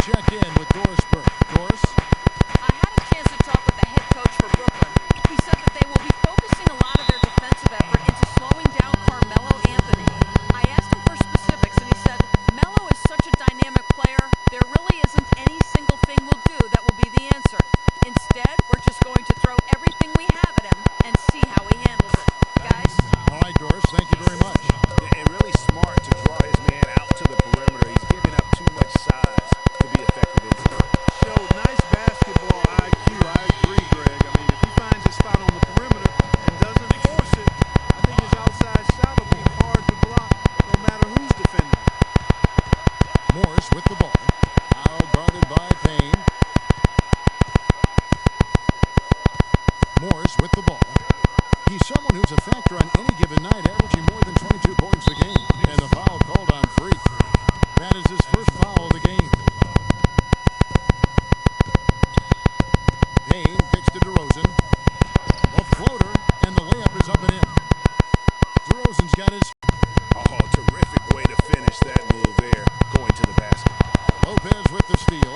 check in with Doris Burke. Doris? I had a chance to talk with the head coach for Brooklyn. He said that they will be focusing a lot of their defensive effort into slowing down Carmelo Anthony. I asked him for specifics, and he said, Melo is such a dynamic player, there really isn't any single thing we'll do that will be the answer. Instead, we're just going to throw everything we have at him and see how he handles it. Guys? All right, Doris, thank you very much. And really smart to draw his man out to the perimeter. He's giving up too much size to be effective inside. Showed nice basketball IQ. I agree, Greg. I mean, if he finds his spot on the perimeter and doesn't force it, I think his outside shot will be hard to block no matter who's defending. Morris with the ball. Now guarded by Payne. Morris with the ball. He's someone who's a factor on any given night, averaging more than 22 points a game. And the foul called on Freak. That is his first foul of the game. Payne kicks to DeRozan. A floater, and the layup is up and in. DeRozan's got his... Oh, terrific way to finish that move there, going to the basket. Lopez with the steal.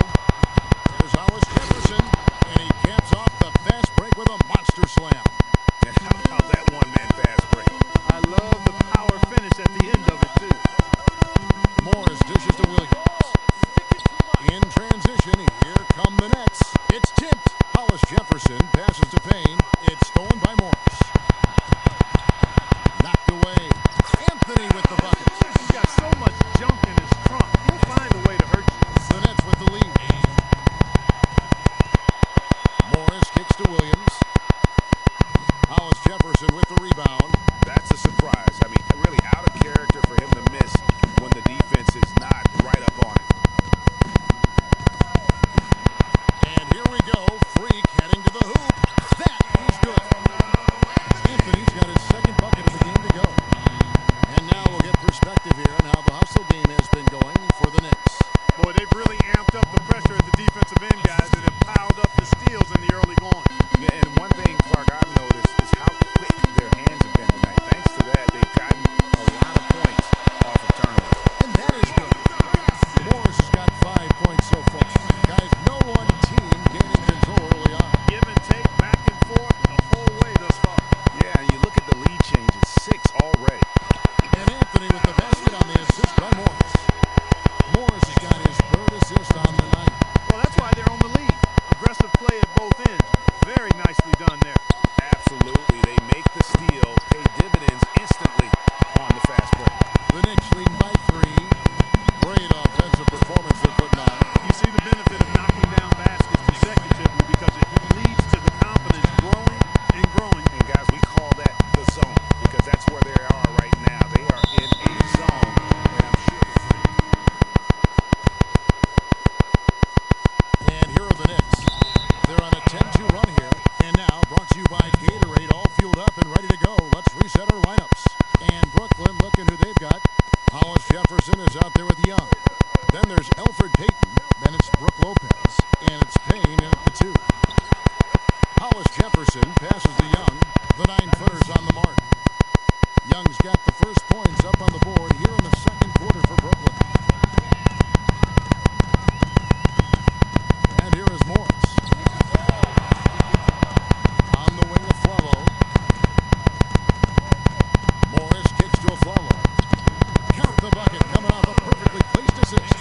There's Hollis Jefferson, and he caps off the fast break with a monster slam. And how about that one-man fast break? I love the power finish at the end of it, too. Morris dishes to Williams. In transition, here come the Nets. It's tipped. Hollis Jefferson passes to Payne. It's stolen by Morris. Knocked away. Anthony with the bucket. He's got so much junk in his trunk. He'll find a way to hurt you. The Nets with the lead. Morris kicks to Williams. Hollis Jefferson with the rebound. That's a surprise. I mean, really out of character for him to miss when the defense is not right up on it. And here we go. Freak heading to the hoop. That is good. Anthony's got his second bucket of the game to go. And now we'll get perspective here on how the hustle game has been going for the Knicks. Boy, they've really amped up the pressure at the defensive end, guys, and have piled up the steals in the early going. Yeah, and one thing, Clark, I've noticed is how quick their hands have been tonight. Thanks to that, they've gotten a lot of points off of turnovers. And that is good. Morris has got 5 points so far. Guys, no one team gaining control early on. Give and take, back and forth, the whole way thus far. Yeah, and you look at the lead changes, 6 already. And Anthony with the basket on the assist by Morris. Morris has got his third assist on the night. Well, that's why they're on the lead. Aggressive play at both ends. Very nicely done there. Absolutely. They make the steal, pay dividends instantly on the fast break. The Knicks lead by 3. Great offensive performance they're putting on. You see the benefit of knocking down baskets consecutively because it leads to the confidence growing and growing. And guys, we call that the zone because that's where they are right now. They are in a zone, and I'm sure And here are the Knicks. They're on a 10-2 run here. And now brought to you by Gatorade, all fueled up and ready to go. Let's reset our lineups. And Brooklyn, looking who they've got. Hollis Jefferson is out there with Young. Then there's Elfrid Payton. Then it's Brook Lopez. And it's Payne in at the 2. Hollis Jefferson passes to Young. The 9-footers on the mark. Young's got the first points up on the board here in the second quarter for Brooklyn. And here is Morris. On the wing of Flalo. Morris kicks to a Flalo. Count the bucket coming off a perfectly placed assist.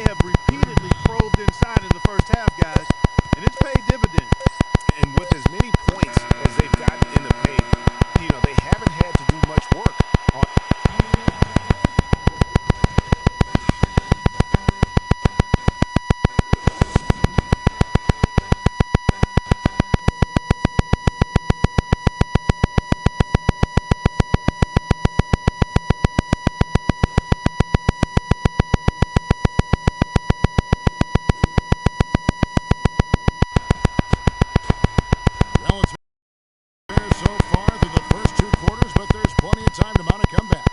have repeatedly probed inside in the first half, guys, and it's paid dividends. And with as many points as they've gotten in the paint, they haven't had to do much work on. Well, it's fair so far through the first two quarters, but there's plenty of time to mount a comeback.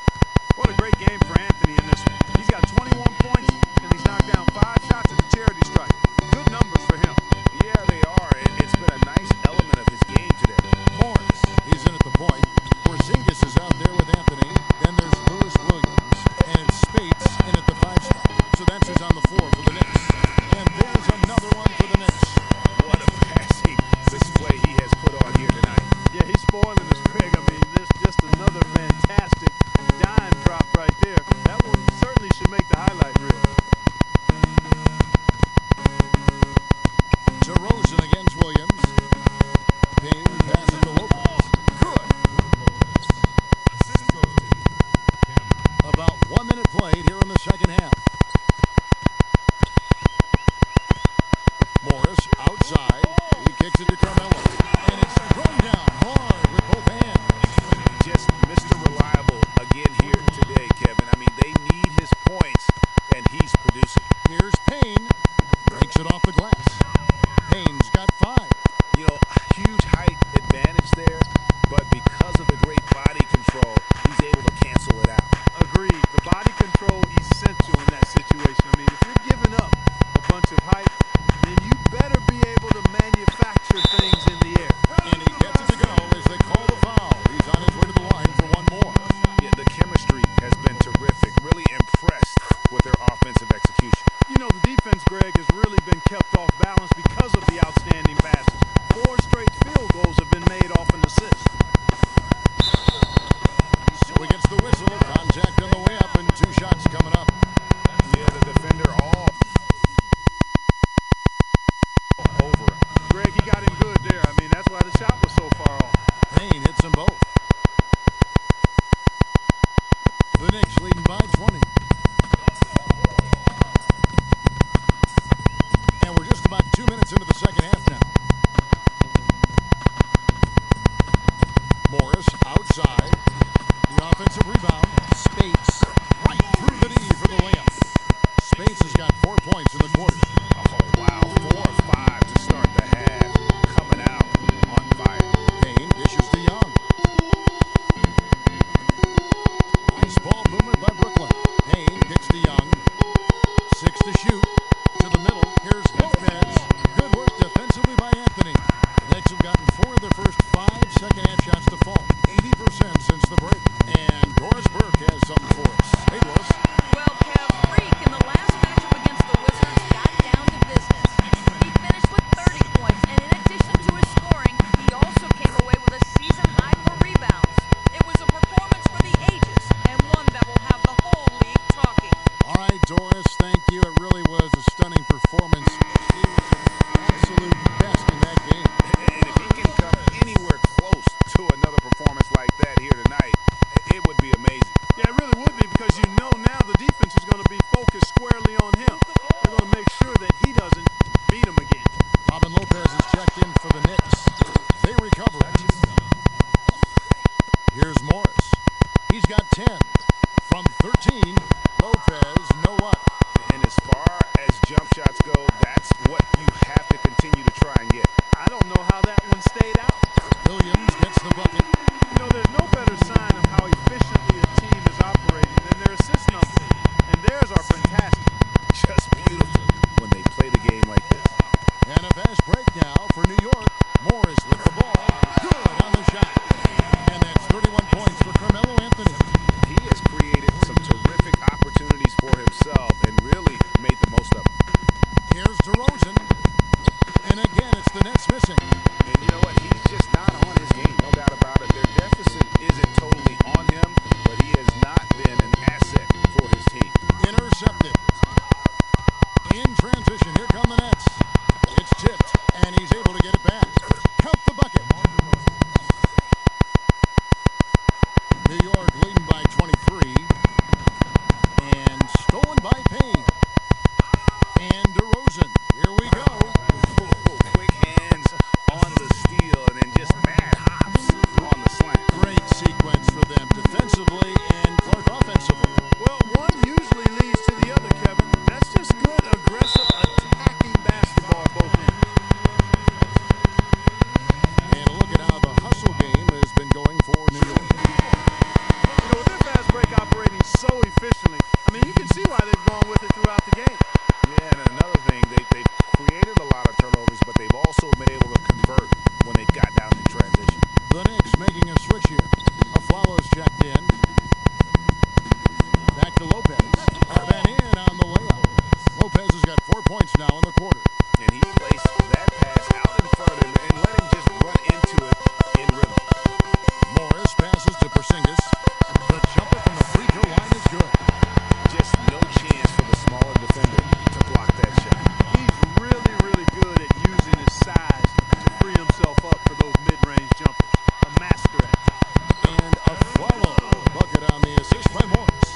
What a great game for Anthony in this one. He's got 21 points, and he's knocked down 5 shots at the charity stripe. Good numbers for him. Yeah, they are. It's been a nice element of his game today. Morris, he's in at the point. Porzingis is out there with Anthony. Then there's Lewis Williams. And it's Spates in at the 5 spot. So that's who's on the floor for the Knicks. And there's another one for the Knicks. What a passing display he has put on here tonight. Yeah, he's spoiling us, Greg. I mean, this just another fantastic dime drop right there. That one certainly should make the highlight reel. DeRozan against Williams. Payne passes to Lopez. Good. About 1 minute played here in the second half. Morris outside. He kicks it to Carmelo. And it's thrown down hard with both hands. Just Mr. Reliable again here today, Kevin. I mean, they need his points, and he's producing. Here's Payne. Breaks it off the glass. Payne's got 5. Huge height advantage there, but because of the great body control, he's able to cancel it out. Agreed. The body control essential in that situation. I mean, if you're giving up a bunch of height, then you better be able to manufacture things in the air. And he gets it to go as they call the foul. He's on his way to the line for one more. Yeah, the chemistry has been terrific. Really impressed with their offensive execution. The defense, Greg, has really been kept off balance because of the outstanding passes. 4 straight field goals have been made off an assist. So he gets the whistle. Contact on the way up and 2 shots coming up. Yeah, the defender all over him. Greg, he got him good there. I mean, that's why the shot was so far off. Payne hits them both. The Knicks leading by 20. And we're just about 2 minutes into the second half now. Morris outside. The offensive rebound. Spates right through the D for the layup. Spates has got 4 points in the quarter. Oh, wow. 4 or 5 to start the half. Coming out on fire. Payne dishes to Young. Nice ball movement by Brooklyn. Payne kicks to Young. 6 to shoot. To the middle. Here's Lopez. Good work defensively by Anthony. The Knicks have gotten 4 of their first 5 second-half shots to fall. 80% since the break. And Doris Burke has something for us. Hey, Doris. Well, Kev, Freak in the last matchup against the Wizards got down to business. He finished with 30 points, and in addition to his scoring, he also came away with a season high for rebounds. It was a performance for the ages, and one that will have the whole league talking. All right, Doris, thank you. It really was a stunning performance. He was the absolute best in that game. And if he can come anywhere close to another performance like that here tonight, it would be amazing. Yeah, it really would be because now the defense is going to be focused squarely on him. They're going to make sure that he doesn't beat him again. Robin Lopez is checked in for the Knicks. They recover it. Here's Morris. He's got 10. From 13, Lopez, no luck. And as far as jump shots go, that's what you have to continue to try and get. I don't know how that one stayed out. Williams gets the bucket. There's no better sign of how efficiently a team is operating than their assist numbers. And theirs are fantastic. Just beautiful when they play the game like this. And a fast break now for New York. Morris with the ball. Good on the shot. And that's 31 points for Carmelo Anthony. He has created some terrific opportunities for himself and really made the most of them. Here's transition. Here come the Nets. It's tipped, and he's able to get it back. Count the bucket. New York leading by 23. And stolen by Payne. And DeRozan. Here we go. Quick hands on the steal and then just mad hops on the slant. Great sequence for them defensively and Clark offensively. Well, one usually leads to the other, Kevin. That's just good, aggressive, attacking basketball at both ends. And look at how the hustle game has been going for New York. You know, with their fast break operating so efficiently, I mean, you can see why they've gone with it throughout the game. Yeah, and another thing, they've created a lot of turnovers, but they've also been able to convert when they've got down in transition. The Knicks making a switch here. Aflalo's checked in. Back to Lopez. Van in on the layup. Lopez has got 4 points now in the quarter. And he placed that pass out in front of him and let him just run into it in rhythm. Morris passes to Porzingis. The jumper from the free throw line is good. Just no chance for the smaller defender to block that shot. He's really, really good at using his size to free himself up for those mid-range jumpers. A master at it. And Aflalo. Bucket on the assist by Morris.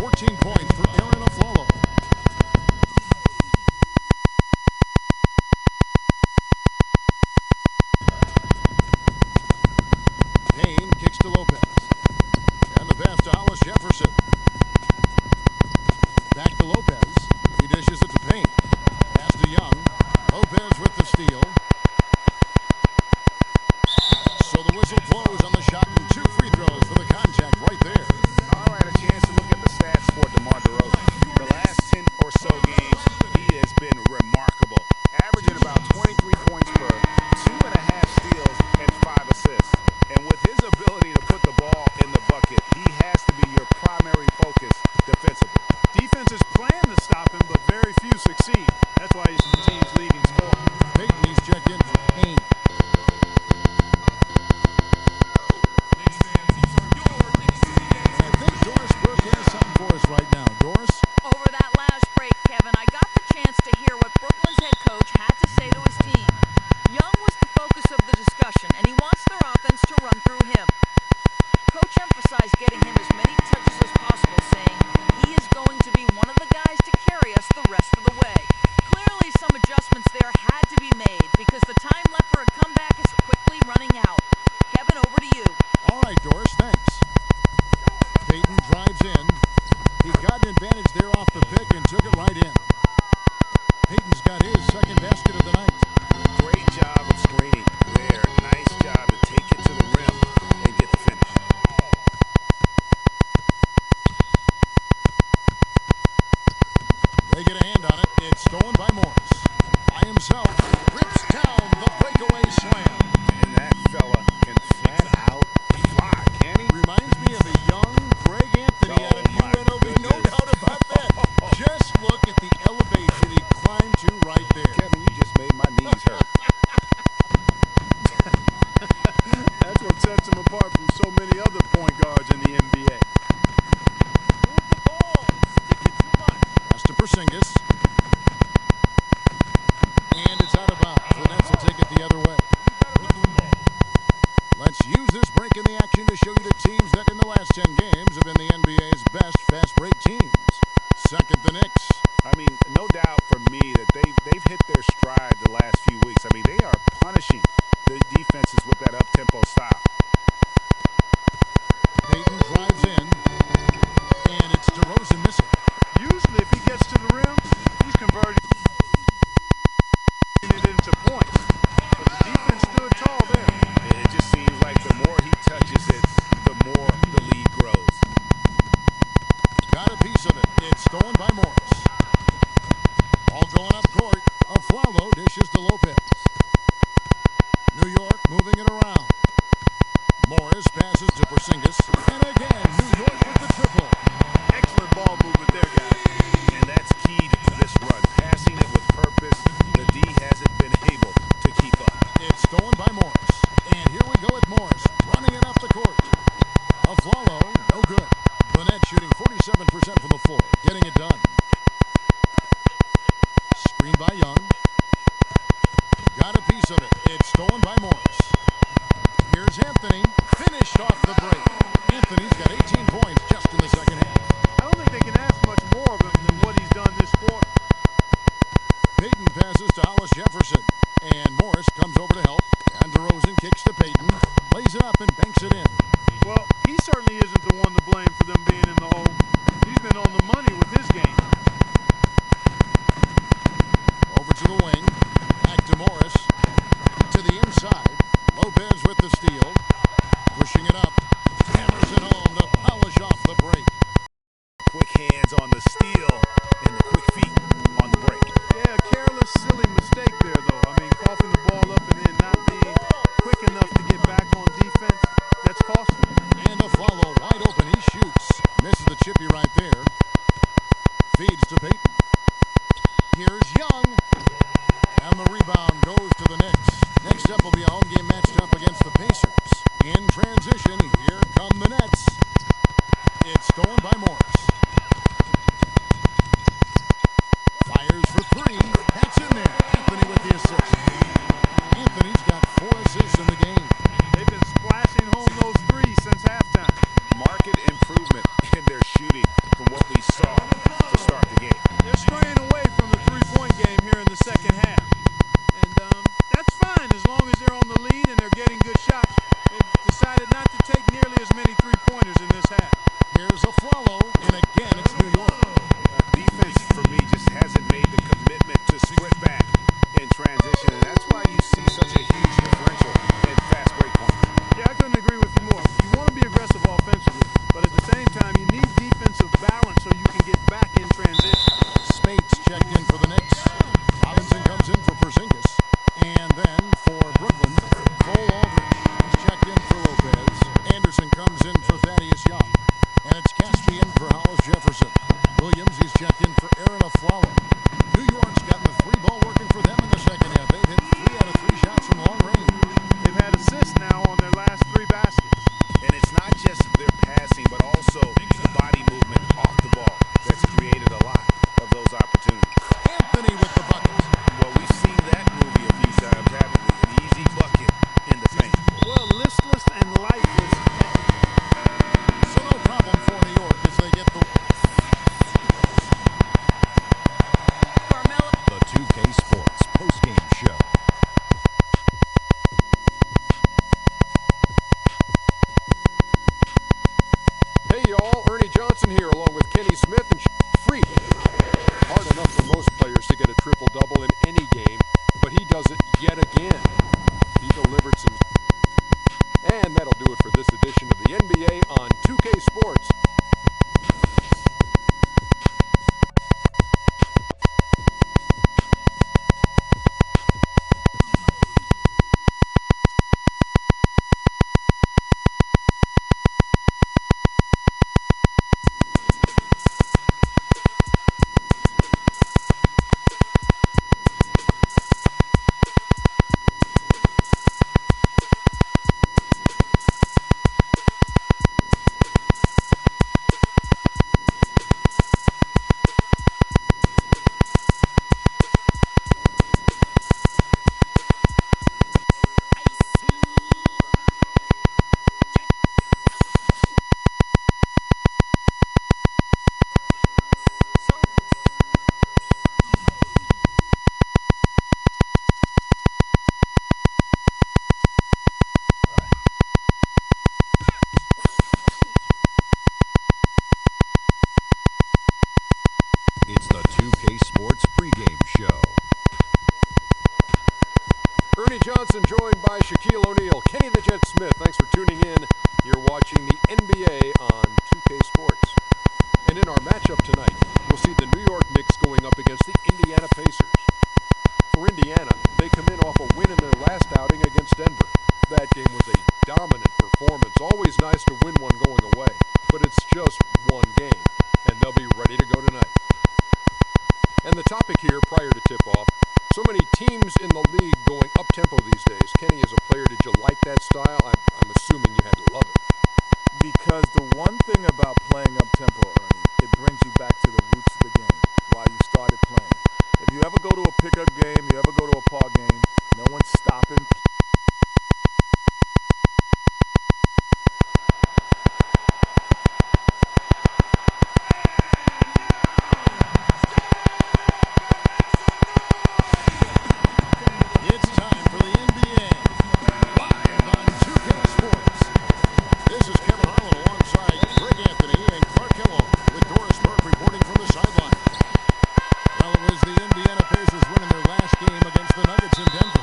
14 points for Aaron Aflalo. Payne kicks to Lopez. And the pass to Hollis Jefferson. Back to Lopez. He dishes it to Payne. Pass to Young. Lopez with the steal. So the whistle blows on the shot and 2 free throws for the contact right there. All right, a chance to look at the stats for DeMar DeRozan. The last 10 or so games, he has been remarkable. Averaging about 23 points per 2.5 steals and 5 assists. And with his ability to put the ball in the bucket, he has to be your primary focus defensively. Defenses plan to stop him, but very few succeed. That's why he's the team's leading scorer. Payton, he's checked in for Payne. And I think Doris Burke has something for us right now. Doris? Over that last break, Kevin, I got the chance to hear what Brooklyn's head coach had to say to his team. Young was the focus of the discussion, and he wants their offense to run through him. Coach emphasized getting him as many touches as possible, saying he is going to be one of the guys to carry us the rest of the way. Clearly, some adjustments there had to be made because the time left for a comeback is quickly running out. Kevin, over to you. All right, Doris, thanks. Payton drives in. He got an advantage there off the pick and took it right in. Payton's got his second basket of the night. Great job of screening there. Nice job to take it to the rim and get the finish. They get a hand on it. It's stolen by Morris. By himself, rips down the breakaway slam. And that fella can flat out fly, can he? Reminds me of a young Greg Anthony out of Oh, my UNLV. No goodness. doubt about that. Just look at the elevation he climbed to right there. Kevin, you just made my knees hurt. That's what sets him apart from so many other point guards in the NBA. Move the ball. Stick it too much. Pass to Porzingis. And it's out of bounds. The Nets will take it the other way. Let's use this break in the action to show you the teams that in the last 10 games have been the NBA's best fast break teams. Second, the Knicks. I mean, no doubt for me that they've hit their stride the last few weeks. I mean, they are punishing the defenses with that up-tempo style. Payton drives in. And it's DeRozan missing. Usually, if he gets to the rim, he's converting it into points. But the defense stood tall there. It just seems like the more he touches it, the more the lead grows. Got a piece of it. It's stolen by Morris. All going up court. Aflalo dishes to Lopez. New York moving it around. Morris passes to Porzingis. And again, New York with the triple. Excellent ball movement there, guys. And that's key to this run. Passing it with purpose. The D hasn't been able to keep up. It's stolen by Morris. And here we go with Morris running it up the court. Aflalo, no good. The Nets shooting 47% from the floor, getting it done. Screen by Young. Got a piece of it. It's stolen by Morris. Here's Anthony. Finished off the break. Anthony's got 18 points just in the second half. I don't think they can ask much more of him than what he's done this quarter. Peyton passes to Hollis Jefferson. And Morris comes over to help. And DeRozan kicks to Peyton. Lays it up and banks it in. Well, he certainly isn't the one to blame for them being in the hole. He's been on the money with his game. Over to the wing. Back to Morris. To the inside. Lopez with the steal. Pushing it up. Hammers it home to polish off the break. Quick hands on the steal and the quick feet on the break. Yeah, a careless, silly mistake there, though. I mean, coughing the ball up and then not being quick enough to get back on defense, that's costly. And a follow wide open. He shoots. Misses the chippy right there. Feeds to Peyton. Here's Young. And the rebound goes to the Knicks. Next up will be a home game matched up against the Pacers. In transition, here come the Nets. It's stolen by Morris. Fires for three. That's in there. Anthony with the assist. Anthony's got 4 assists in the game. They've been splashing home those threes since halftime. Marked improvement in their shooting from what we saw to start the game. They're straying away from the three-point game here in the second half. And that's fine as long as they're on the lead and they're getting good shots. They've decided not to take nearly as many three-pointers in this half. Here's a follow, and again it's New York. Defense, for me, just hasn't made the commitment to sprint back in transition, and that's why you see such a huge differential in fast break points. Yeah, I couldn't agree with you more. You want to be aggressive offensively, but at the same time, you need defensive balance so you can get back in transition. Spates checked in for the Knicks. Robinson comes in for Porzingis. And then for Brooklyn, Cole Aldridge. He's checked in for Lopez. Anderson comes in for Thaddeus Young. And it's Caspian for Hollis Jefferson. Williams, he's checked in for Aaron Aflalo. New York's gotten the 3-ball working for them in the second half. They've hit 3 out of 3 shots from long range. They've had assists now on their last 3 baskets. And it's not just their passing, but also the body movement off the ball that's created a lot of those opportunities. Anthony with the bucket. Well, we've seen that movie a few times, haven't we? An easy bucket in the paint. Well, listless and lifeless. So no problem for New York as they get the... Carmelo. The 2K Sports postgame show. Hey y'all, Ernie Johnson here along with Kenny Smith and Freak. Hard enough for most players to get a triple-double in any game, but he does it yet again. He delivered some... And that'll do it for this edition of the NBA on 2K Sports. It's the 2K Sports pregame show. Ernie Johnson joined by Shaquille O'Neal, Kenny the Jet Smith. Thanks for tuning in. You're watching the NBA on 2K Sports. And in our matchup tonight, we'll see the New York Knicks going up against the Indiana Pacers. For Indiana, they come in off a win in their last outing against Denver. That game was a dominant performance. Always nice to win one going away, but it's just one game, and they'll be ready to go tonight. And the topic here prior to tip-off, so many teams in the league going up-tempo these days. Kenny, as a player, did you like that style? I'm assuming you had to love it. Because the one thing about playing up-tempo, Ernie, it brings you back to the roots of the game while you started playing. If you ever go to a pickup game, you ever go to a park game, no one's stopping. It's time for the NBA, live on 2K Sports. This is Kevin Harlan alongside Greg Anthony and Clark Kellogg with Doris Burke reporting from the sideline. Well, it was the Indiana Pacers winning their last game against the Nuggets in Denver.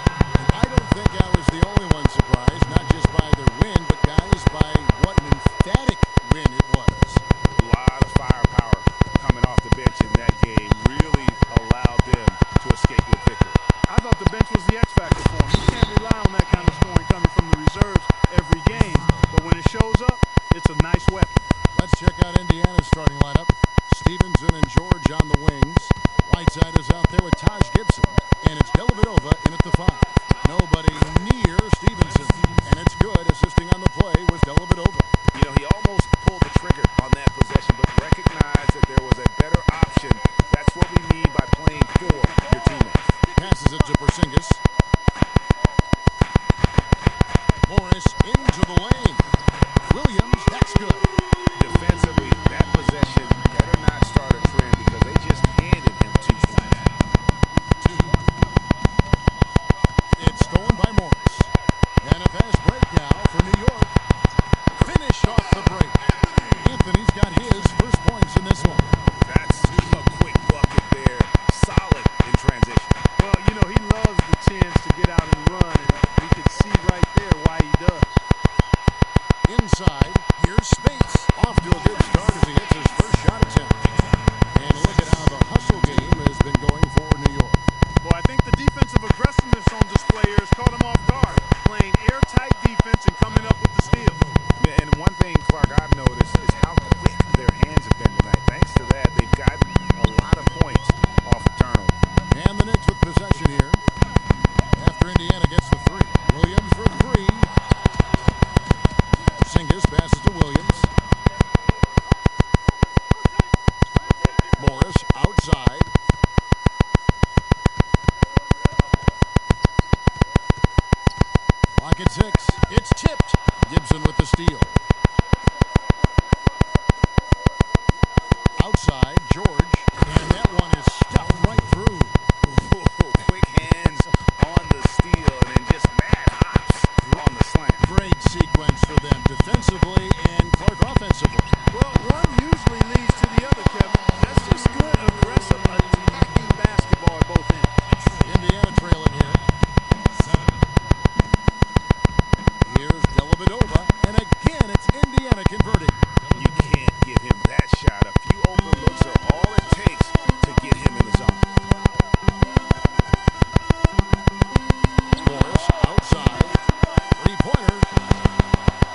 I don't think I was the only one surprised, not just by their win, but guys, by what an emphatic win it was. A lot of firepower coming off the bench in that game really allowed them to escape with victory. I thought the bench was the X factor for him. You can't rely on that kind of scoring coming from the reserves every game, but when it shows up, it's a nice weapon. Let's check out Indiana's starting lineup. Stevenson and George on the wings. Whiteside is out there with Taj Gibson, and it's Dellavedova in at the 5. Nobody near Stevenson, and it's good. Assisting on the play was Dellavedova. You know, he almost pulled the trigger on that possession, but recognized that there was a better option. That's what we need by playing for your teammates. Passes it to Porzingis. Morris into the lane. Williams, that's good. Defensively, that possession better not start a trend because they just handed him 2 flat. It's stolen by Morris. And a fast break now for New York. Finished off the break. Anthony's got his first points in this one. That's a quick bucket there. Solid in transition. Well, you know, he loves the chance to get out and run, and we can see right there why he does. Inside, here's Spates. Off to a good start as he hits his first shot attempt. And look at how the hustle game has been going for New York. Well, I think the defensive aggressiveness on display here has caught him off guard, playing airtight defense and coming up with the steal. Yeah, and one thing, Clark, I've noticed is how quick their hands have been tonight. Thanks to that, they've gotten a lot of points off of turnover. And the Knicks with possession here. After Indiana gets the 3. Williams for 3. Porzingis passes to Williams. Morris outside. Clock at 6. It's tipped. Gibson with the steal. Outside, George. And that one is stuffed right through. Quick hands on the steal and then just mad hops on the slam. Great sequence for them defensively and Clark offensively. Well, one usually leads to the other, Kevin. That's just good, aggressive, attacking basketball at both ends. Indiana trailing here. Here's Dellavedova, and again it's Indiana converting. You can't give him that shot. A few open looks are all it takes to get him in the zone. Morris outside. 3-pointer.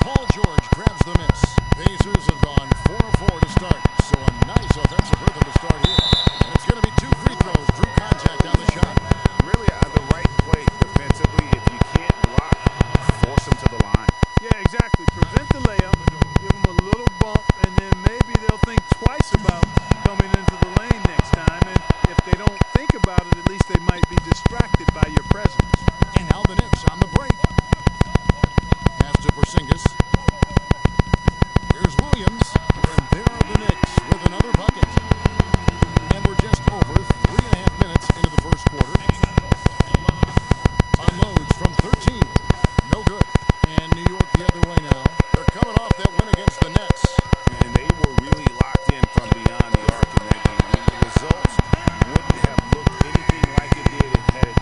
Paul George grabs the miss. Pacers have gone 4-4 to start, so a nice offensive rhythm to start here. And it's going to be 2 free throws. Drew contact on the shot. Really the right play defensively. If you can't block, force him to the line. Yeah, exactly. Prevent the layup, give them a little bump, and then maybe they'll think twice about coming into the lane next time. And if they don't think about it, at least they might be distracted by your presence. And now the Knicks on the break. Pass to Porzingis. Here's Williams. And there are the Knicks with another bucket. And we're just over 3.5 minutes into the first quarter. Unloads from 13. No good. And New York the other way now. They're coming off that win against the Nets. And they were really locked in from beyond the arc in that game. The results wouldn't have looked anything like it did had it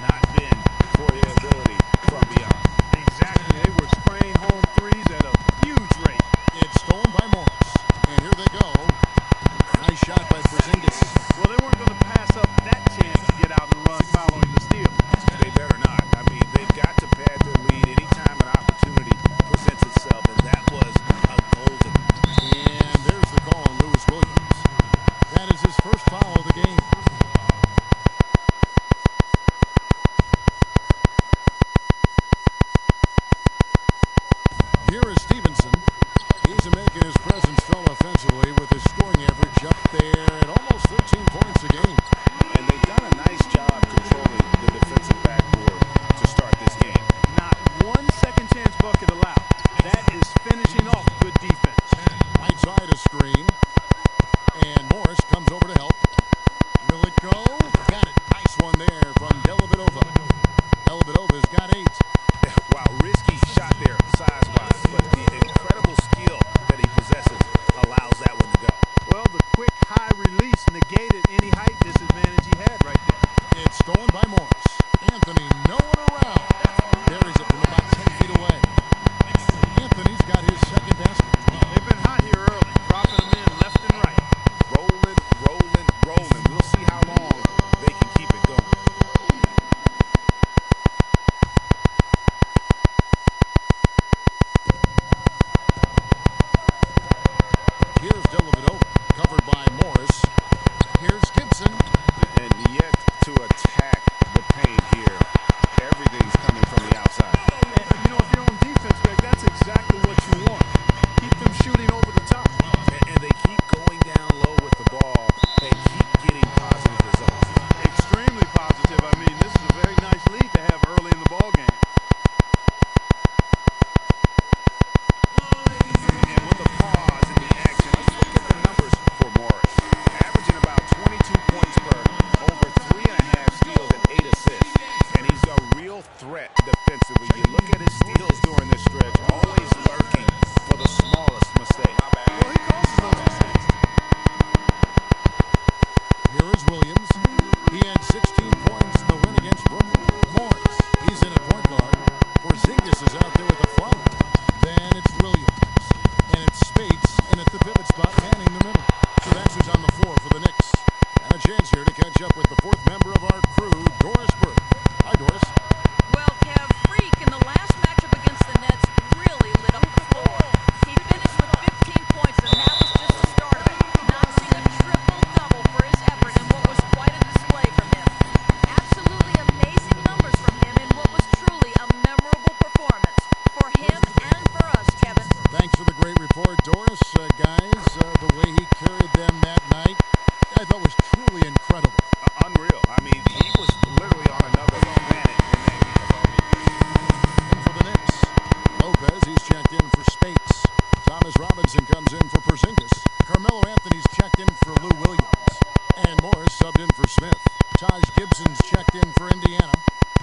Taj Gibson's checked in for Indiana.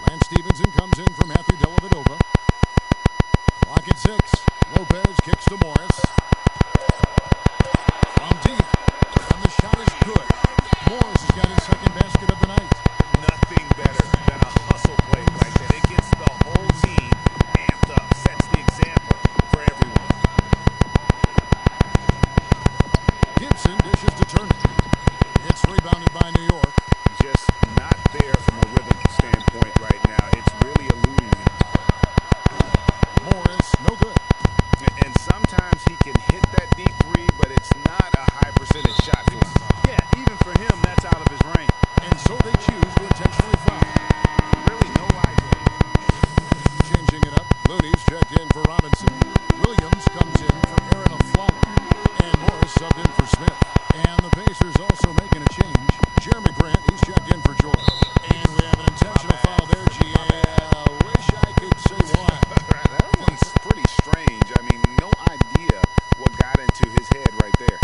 Lance Stevenson comes in for Matthew Dellavedova. Clock at 6. Lopez kicks to Morris. From deep. And the shot is good. Morris has got his second basket of the night. Nothing better than a hustle play like that. It gets the whole team amped up, sets the example for everyone. Gibson dishes to Turner. It's rebounded by New York. Just not there from a rhythm standpoint right now. It's really eluding him. Morris, no good. And sometimes he can hit that deep three, but it's not a high percentage shot for him. Yeah, even for him, that's out of his range. And so they choose to intentionally foul. Really no idea. Changing it up, Looney's checked in for Robinson. Williams comes in for Aaron Aflalo. And Morris subbed in for Smith. And the Pacers also making a change. Jeremy Grant, he's checked in for George. And we have an intentional foul there, GA. Wish I could say why. That one's pretty strange. I mean, no idea what got into his head right there.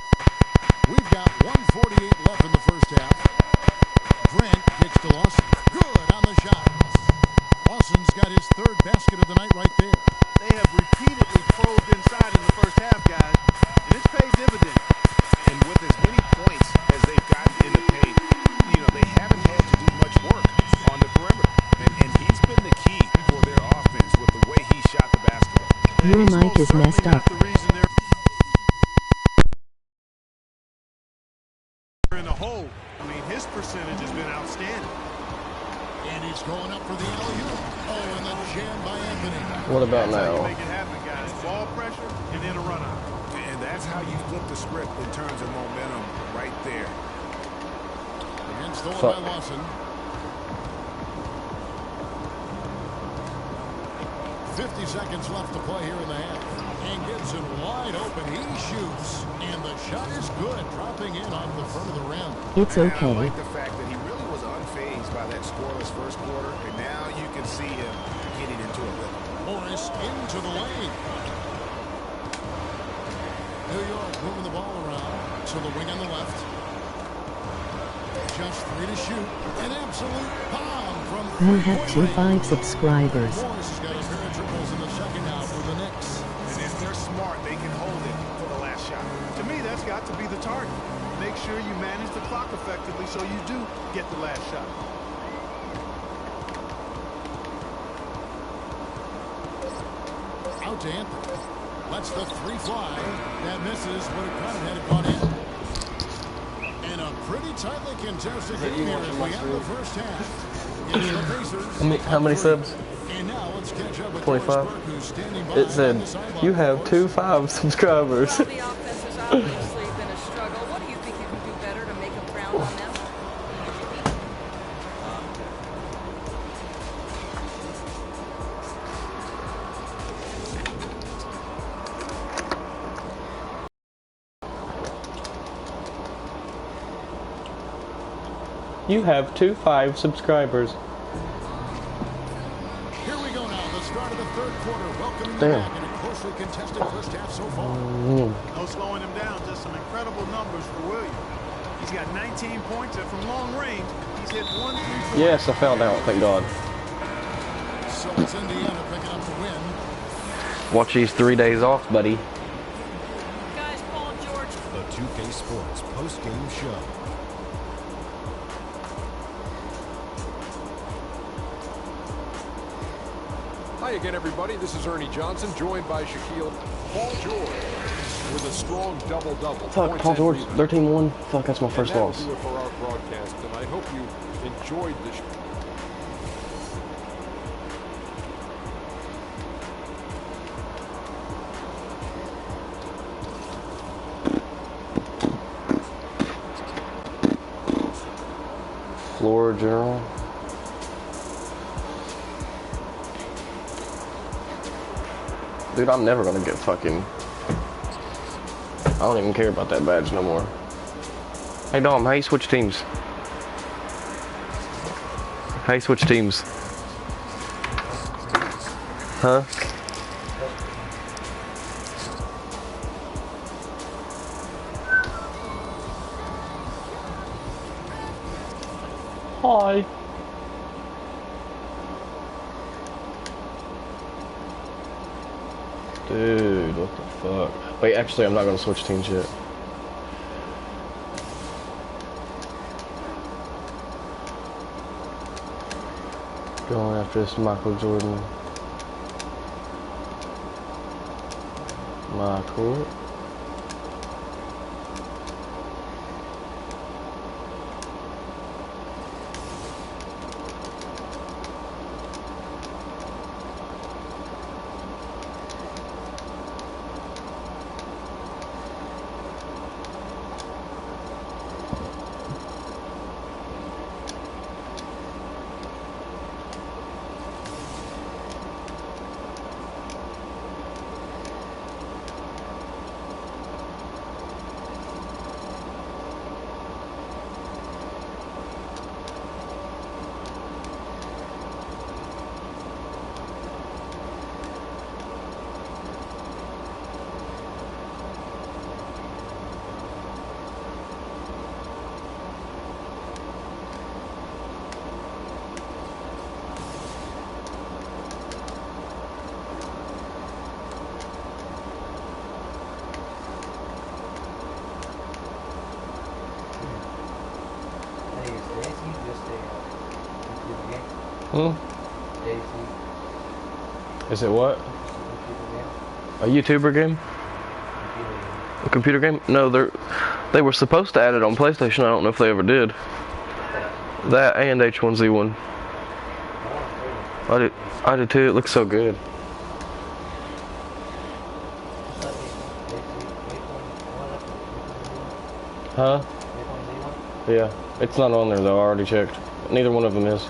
We've got 1:48 left in the first half. Grant kicks to Lawson. Good on the shot. Lawson's got his third basket of the night right there. They have repeatedly probed inside in the first half, guys, and it's paid dividends. And with as many points as they've gotten in the paint, they haven't had to do much work on the perimeter. And he's been the key for their offense with the way he shot the basketball. Your He's mic most is certainly messed not up. the reason they're in the hole. I mean, his percentage has been outstanding. And he's going up for the alley-oop. Oh, and the jam by Anthony. What about That's how you now? make it happen, guys. Ball pressure and then a run out. And that's how you flip the script in terms of momentum right there. Against the one Fuck. by Lawson. 50 seconds left to play here in the half. And Gibson wide open. He shoots. And the shot is good. Dropping in off the front of the rim. It's I okay. like the fact that he really was unfazed by that scoreless first quarter. And now you can see him getting into a rhythm. Morris into the lane. New York moving the ball around to the wing on the left. Just 3 to shoot. An absolute bomb from We have 3-point 25 subscribers. Morris has got a pair of triples in the second half for the Knicks. And if they're smart, they can hold it for the last shot. To me, that's got to be the target. Make sure you manage the clock effectively so you do get the last shot. Out to Anthony. Lets the 3 fly. That misses, but it kind of had it gone in. And a pretty tightly contested game here as we end the first half. It's the Pacers. How many subs? And now let's catch up with 25. Doris Burke, who's standing by It said, on the sideline. you have 25 subscribers. Well, the offense has obviously been a struggle. What do you think you can do better to make them ground on them? You have 25 subscribers. Here we go now, the start of the third quarter. Welcoming you Damn. back in a closely contested first half so far. No slowing him down, just some incredible numbers for Williams. He's got 19 points, and from long range, he's hit 1 3-4. Yes, I found out, thank God. So it's Indiana picking up the win. Watch these 3 days off, buddy. Guys, Paul George. The 2K Sports post-game show. Hi again, everybody. This is Ernie Johnson, joined by Shaquille Paul George with a strong double-double. Fuck, Points Paul and George, rebounds. 13-1. Fuck, that's my first and loss. that'll do it for our broadcast, and I hope you enjoyed the show. Florida Journal. Dude, I'm never gonna get fucking... I don't even care about that badge no more. Hey Dom, how you switch teams? How you switch teams? Huh? Hi. Dude, what the fuck? Wait, actually, I'm not gonna switch teams yet. Going after this Michael Jordan. Michael. Hmm? Is it what? A YouTuber game? A computer game? No, they were supposed to add it on PlayStation. I don't know if they ever did. That and H1Z1. I did too. It looks so good. Huh? Yeah. It's not on there though. I already checked. Neither one of them is.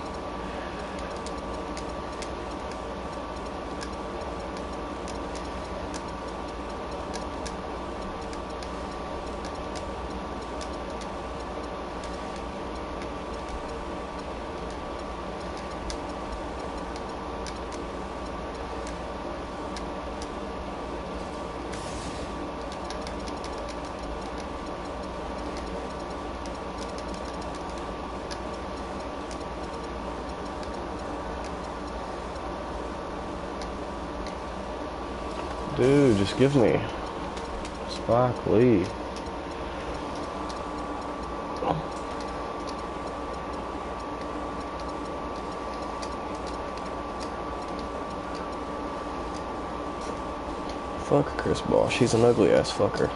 Dude, just give me Spike Lee. Fuck Chris Ball. She's an ugly ass fucker.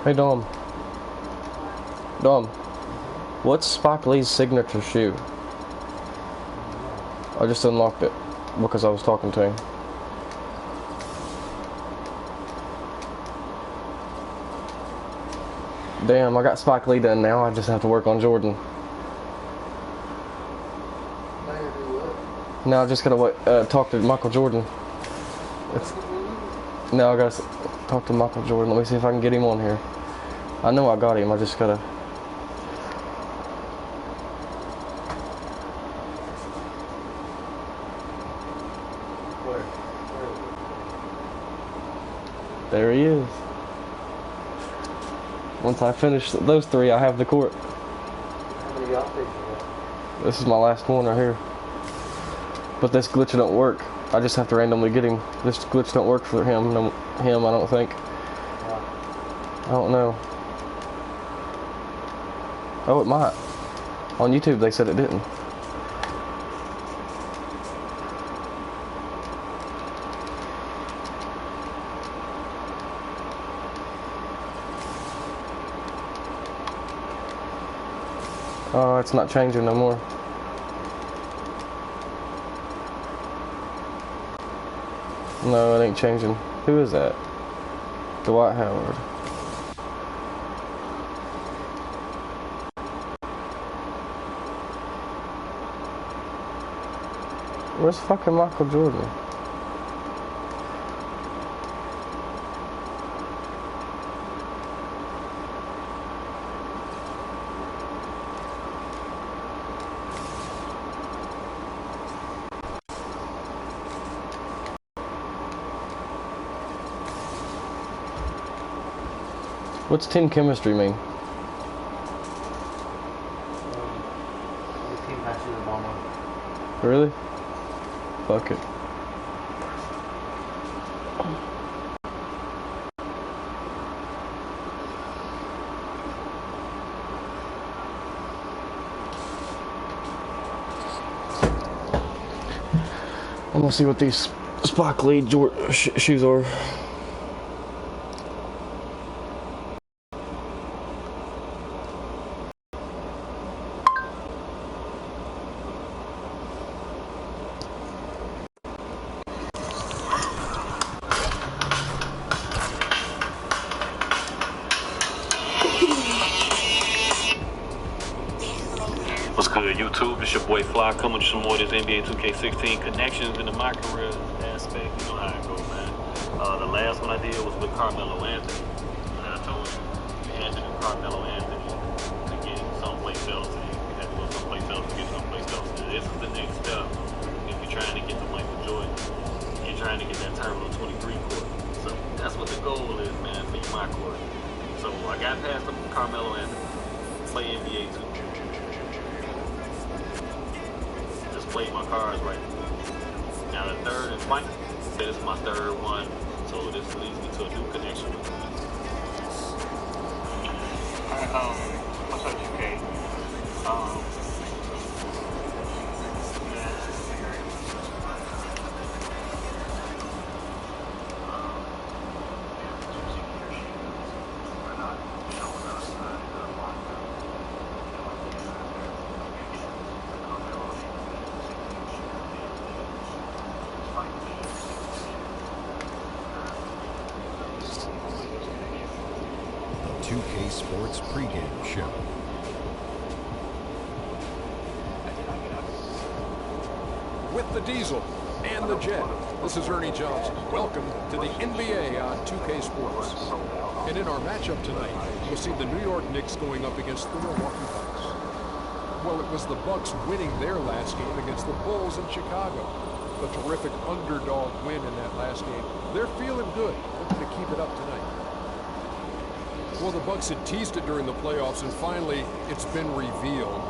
Hey Dom. Dom. What's Spike Lee's signature shoe? I just unlocked it because I was talking to him. Damn, I got Spike Lee done now. I just have to work on Jordan. No, I just gotta talk to Michael Jordan. No, I gotta talk to Michael Jordan. Let me see if I can get him on here. I know I got him. I just gotta There he is. Once I finish those 3, I have the court. How many offenses you got? This is my last one right here. But this glitch don't work. I just have to randomly get him. This glitch don't work for him. No, I don't think. I don't know. Oh, it might. On YouTube, they said it didn't. Oh, it's not changing no more. No, it ain't changing. Who is that? Dwight Howard. Where's fucking Michael Jordan? What's team chemistry mean? The team passes the ball more. Really? Fuck it. I'm gonna see what these Spike Lee shoes are. What's good, YouTube? It's your boy Fly coming to some more of this NBA 2K16 connections in the my career aspect. You know how it go, man. The last one I did was with Carmelo Anthony. And I told him we had to do Carmelo Anthony to get someplace else. And we had to go someplace else to get someplace else. And this is the next step. If you're trying to get to Michael Jordan, you're trying to get that Terminal 23 court. So that's what the goal is, man, for my court. So I got past the Carmelo Anthony. Play NBA 2K. Play my cards right. Now the third is Mike. This is my third one, so this leads me to a new connection. Alright, what's up, UK? The 2K Sports pregame show. With the Diesel and the Jet, this is Ernie Johnson. Welcome to the NBA on 2K Sports. And in our matchup tonight, we'll see the New York Knicks going up against the Milwaukee Bucks. Well, it was the Bucks winning their last game against the Bulls in Chicago. A terrific underdog win in that last game. They're feeling good, looking to keep it up tonight. Well, the Bucks had teased it during the playoffs, and finally, it's been revealed.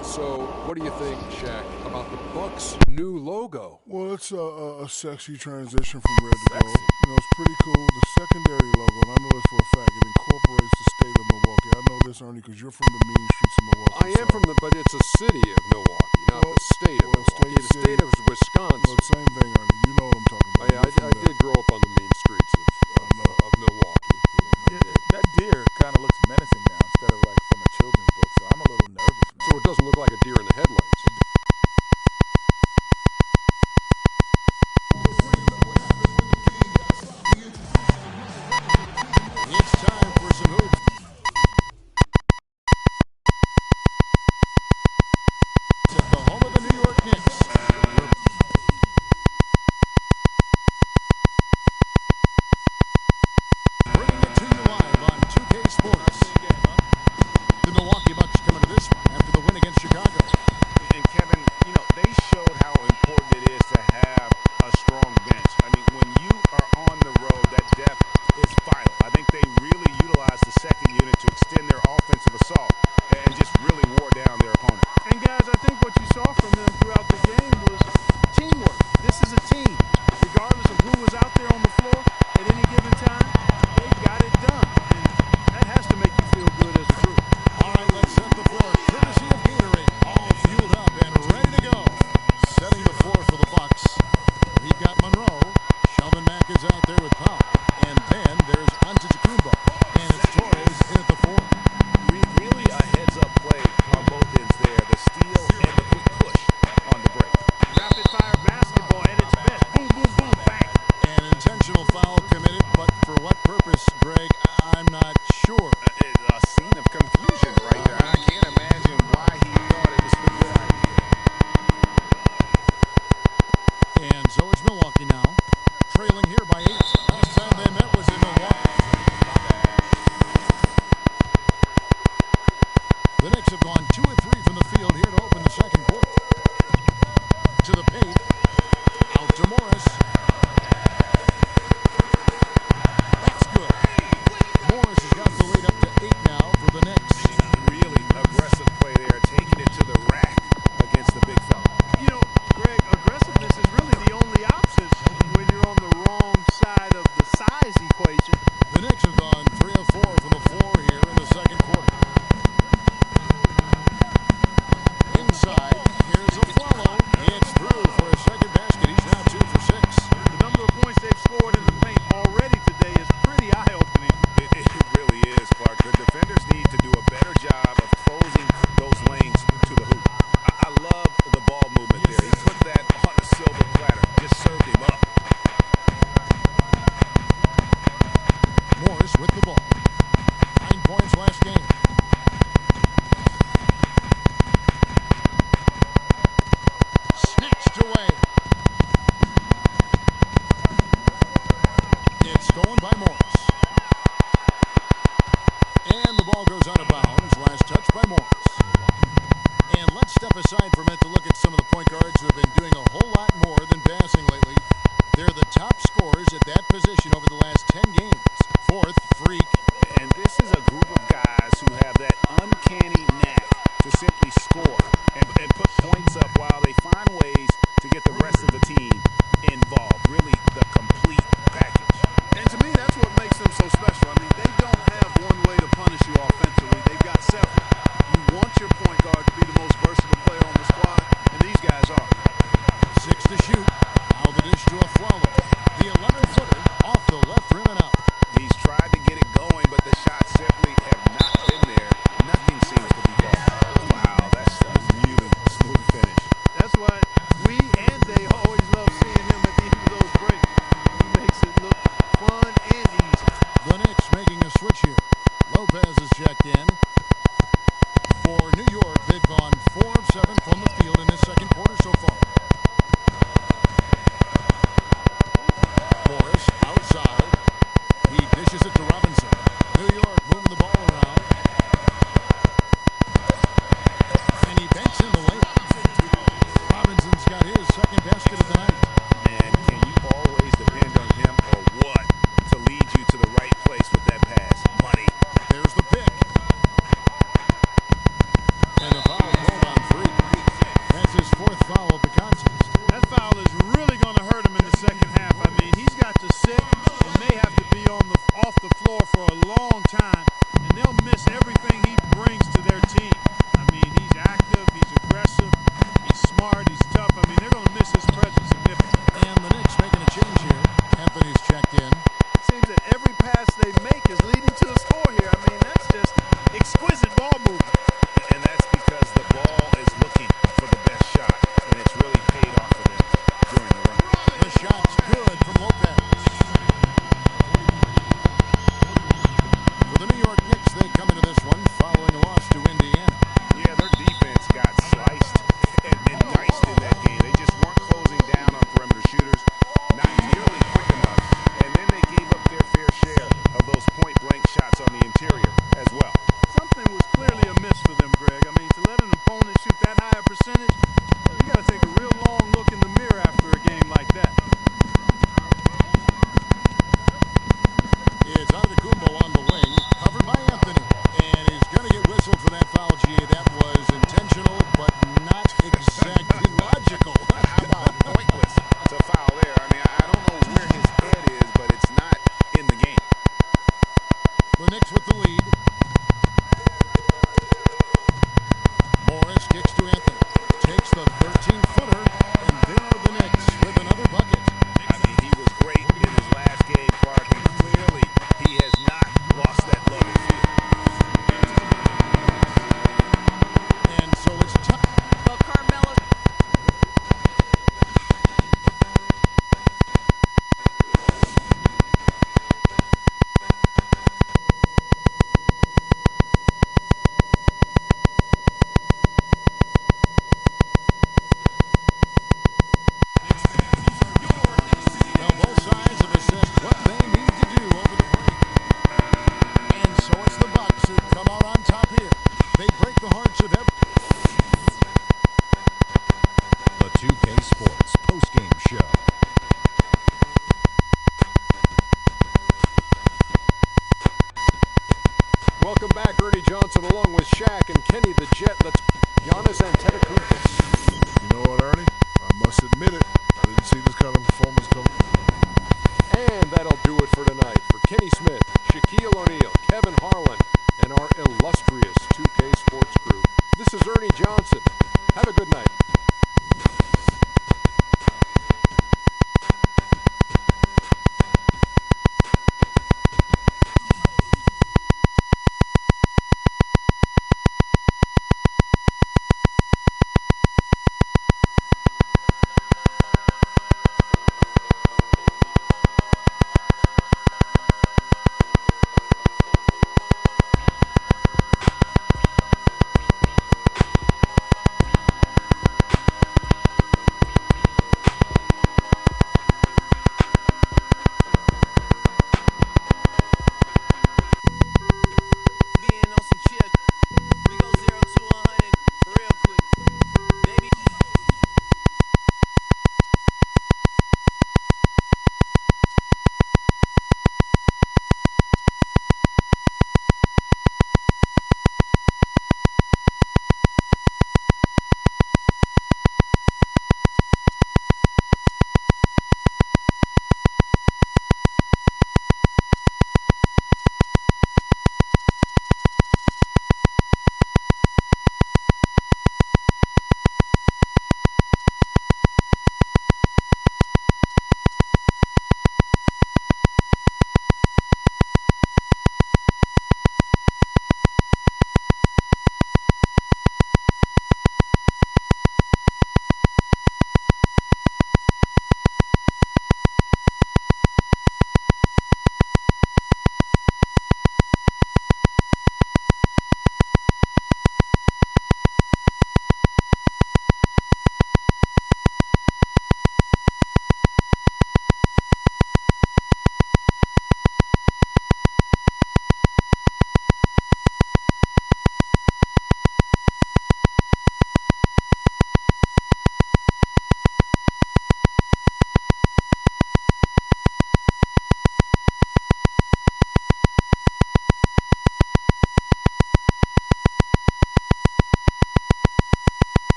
So, what do you think, Shaq, about the Bucks' new logo? Well, it's a sexy transition from red to gold. You know, it's pretty cool. The secondary logo, and I know this for a fact, it incorporates the state of Milwaukee. I know this, Ernie, because you're from the mean streets of Milwaukee. I am from but it's a city of Milwaukee, not the state of Milwaukee. The state of Wisconsin. No, same thing, Ernie. You know what I'm talking about. I did grow up on the mean streets of Milwaukee. That deer kind of looks menacing now instead of like from a children's book, so I'm a little nervous, man. So it doesn't look like a deer in the headlights. It's time for some hoops. To the home of the New York Knicks. Bringing it to you live on 2K Sports. The Milwaukee Bucks coming to this one after the win against Chicago. 2 of 3 from the field here to open the second quarter. To the paint. Out to Morris. That's good. Morris has got the lead up to 8 now for the Knicks. Really aggressive play there, taking it to the rack against the big fella. You know, Greg, aggressiveness is really the only option when you're on the wrong side of the size equation. The Knicks have gone 3 of 4 from the floor here in the second quarter. Inside, here's a follow. It's through for a second basket. He's now 2 for 6. The number of points they've scored in the paint already today is pretty eye-opening. It really is, Clark. The defenders need to do a better job of closing those lanes to the hoop. I love the ball movement there. He put that on a silver platter. Just served him up. Morris with the ball. 9 points last game. Snatched away. It's stolen by Morris. And the ball goes out of bounds. Last touch by Morris. And let's step aside for a minute to look at some of the point guards who have been doing a whole lot more than passing lately. They're the top scorers at that position over the last 10 games. Fourth, Freak. And this is a group of guys who have that uncanny knack to simply score and put points up while they find ways to get the rest of the team involved. Really the complete package. And to me, that's what makes them so special. I mean, they don't have one way to punish you offensively. They've got several. You want your point guard to be the most versatile player on the squad, and these guys are. 6 to shoot. Now the dish to a Flalo. The 11-footer off the left rim and out. He's tried to get it going, but the shots simply have not been there. Nothing seems to be going. Wow, that's a really smooth finish. That's why we and they always love seeing him at the end of those breaks. He makes it look fun and easy. The Knicks making a switch here. Lopez is checked in. For New York, they've gone 4 of 7 from the field in this second quarter so far. Morris outside. He dishes it to Robinson. New York moving the ball around. And he banks in the layup. Robinson's got his second basket of the night. Man, can you always depend on him or what to lead you to the right place with that pass? Money. There's the pick. And the foul called on Freak. That's his 4th foul of the contest. That foul is really going to hurt him in the second half. I mean, he's got to sit and may have to be off the floor for a long time, and they'll miss everything he brings to their team. I mean, he's active, he's aggressive, he's smart, he's tough. I mean, they're going to miss his presence significantly. And the Knicks making a change here. Anthony's checked in. It seems that every pass they make is leading to a score here. I mean, that's just exquisite ball movement. And that's because the ball is looking for the best shot, and it's really paid off for them during the run. The shot's good from Lopez. For the New York Knicks, they come into this one following a loss to Indiana. Yeah, their defense got sliced and diced in that game. They just weren't closing down on perimeter shooters, not nearly quick enough, and then they gave up their fair share of those point-blank shots on the interior as well. Something was clearly amiss for them, Greg. I mean, to let an opponent shoot that high a percentage, you got to take a real long look in the mirror after a game like that. It's Antetokounmpo on the wing, covered by Anthony. And he's going to get whistled for that foul, G. That was intentional, but not exactly logical. How about pointless to foul there? I mean, I don't know where his head is, but it's not in the game. The Knicks with the lead. Morris kicks to Anthony. Takes the 13-footer, and there are the Knicks with another bucket. I mean, he was great in his last game, Clark, and clearly he has not lost that love and feel. And so it's tough. Well, Carmelo. Welcome back, Ernie Johnson, along with Shaq and Kenny the Jet. That's Giannis Antetokounmpo. You know what, Ernie? I must admit it. I didn't see this kind of performance coming. And that'll do it for tonight. For Kenny Smith, Shaquille O'Neal, Kevin Harlan, and our illustrious 2K Sports crew, this is Ernie Johnson. Have a good night.